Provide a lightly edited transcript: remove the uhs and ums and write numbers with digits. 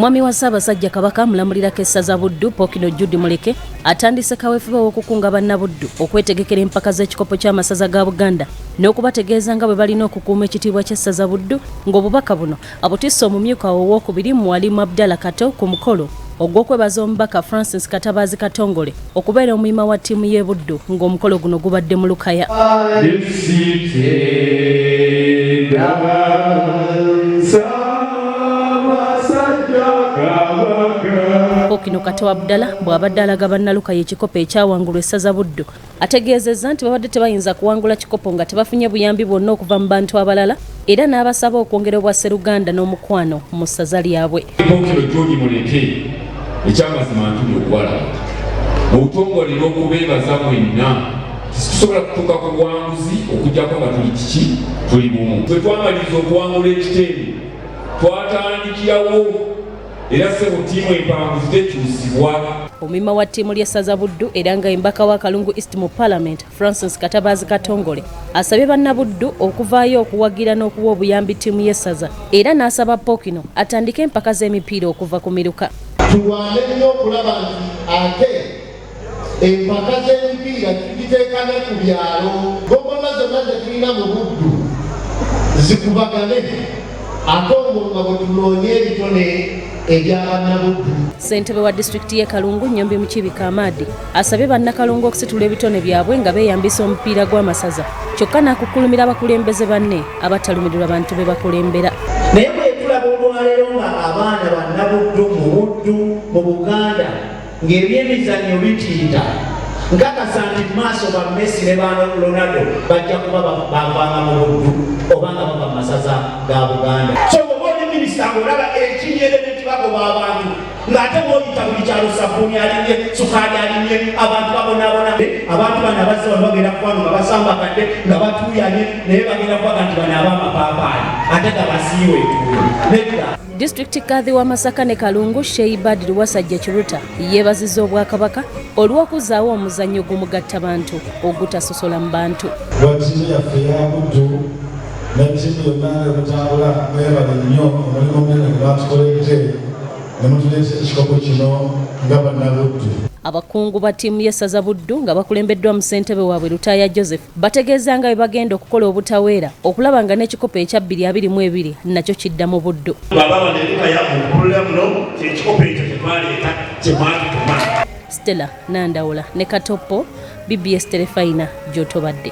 Mwami wa Ssaabasajja Kabaka mulamulirako essaza Buddu Pokino Judy Muleke atandise kaweefube w'okukunga bannabuddu okwetegekera empaka z'ekikopo ky'amasaza ga Buganda n'okubategeeza nga bwe balina okukuuma ekitiibwa ky'essaza Buddu ng'obubaka buno abutisse omumyuka owookubiri Mwalimu Abdallah Kato ku mukolo ogw'okwebaza omubaka Francis Katabaazi Katongole okubeera omuyima wa ttiimu y'e Buddu ng'omukolo guno gubadde mu Lukaya. Pokino Kato Abdallah bw'abadde alaga bannalukaya ekikopo ekyawangulwa essaza Buddu ategeezezza nti babadde tebayinza kuwangula kikopo nga tebafunye buyambi bwonna okuva mu bantu abalala era n'abasaba okwongera obwa Sseruganda n'omukwano mu ssaza lyabwe. Pokino Judy Muleke ekyamazima ntuli okuwala mu butongole n'okubeebaza mwenna tusobola kutuuka ku buwanguzi okujjako nga tuli kiki tuli bumu. Bwe twamaliriza okuwangula ekiteebi twatandikirawo era ssebo ttiimu empangu zitekyusibwa. Omumyuka wa ttiimu ly'essaza Buddu era nga embaka wa Kalungu East mu Parliament Francis Katabaazi Katongole asabye bannabuddu okuvaayo okuwagira n'okuwa obuyambi ttiimu y'essaza era n'asaba Pokino atandike empaka z'emipiira okuva ku miruka. Tulwane nnyo okulaba nti ate empaka z'emipiira tugiteekane ku byalo gobona zonna zetulina mu Buddu zikubagane ate omulunga bwe tunoonye ebitone ebyabannabuddu. Ssentebe wa disitulikiti y'e Kalungu Nnyombi Mukibika Amadi asabye bannakalungu okusitula ebitone byabwe nga beeyambisa omupiira gw'amasaza kyokka n'akukulumira abakulembeze banne abatalumirirwa bantu be bakulembera. Naye bwe tulaba olwaleero nga abaana bannabuddu mu Buddu mu Buganda ng'ebyemizannyo bitiita nkakasa nti mu maaso ba Messi ne ba Ronaldo bajja kuba bavanga mu Buddu oba nga bava mu masaza ga Buganda. So bw'oba oli minisita ng'olaba ekinyere bagoba abantu ng'ate bw'oyita buli kyalo sabbuuni alinye sukaali alinye abantu babonabona abantu bano abazze bano bagenda kukwano nga basamba kadde nga batuuyanye naye bagenda kubaga nti bano ab'amapaapaali ate gabasiiwe nedda. Disitulikiti Kadhi wa Masaka ne Kalungu Sheyi Badru Wasajja Kiruta yeebazizza Obwakabaka olw'okuzaawo omuzannyo gumugattabantu ogutasosola mu bantu. Watiimu yaffe eya Buddu ne ttiimu yonna ekutambula mwebale nnyo omulimu munene gwe batukoledde ne mutuleeta ekikopo kino nga bannabuddu. Abakungu ba ttiimu y'essaza Buddu nga bakulembeddwa mu ssentebe waabwe Lutaaya Joseph bategeeza nga bwe bagenda okukola obutaweera okulaba nga n'ekikopo ekya 2022 nakyo kidda mu Buddu. Baba baneruka ya okulula muno ekikopo ekyo kyetwaleeta kyemwatutuma. Stella Nandawula ne Katopo BBS Telefayina gy'otobadde.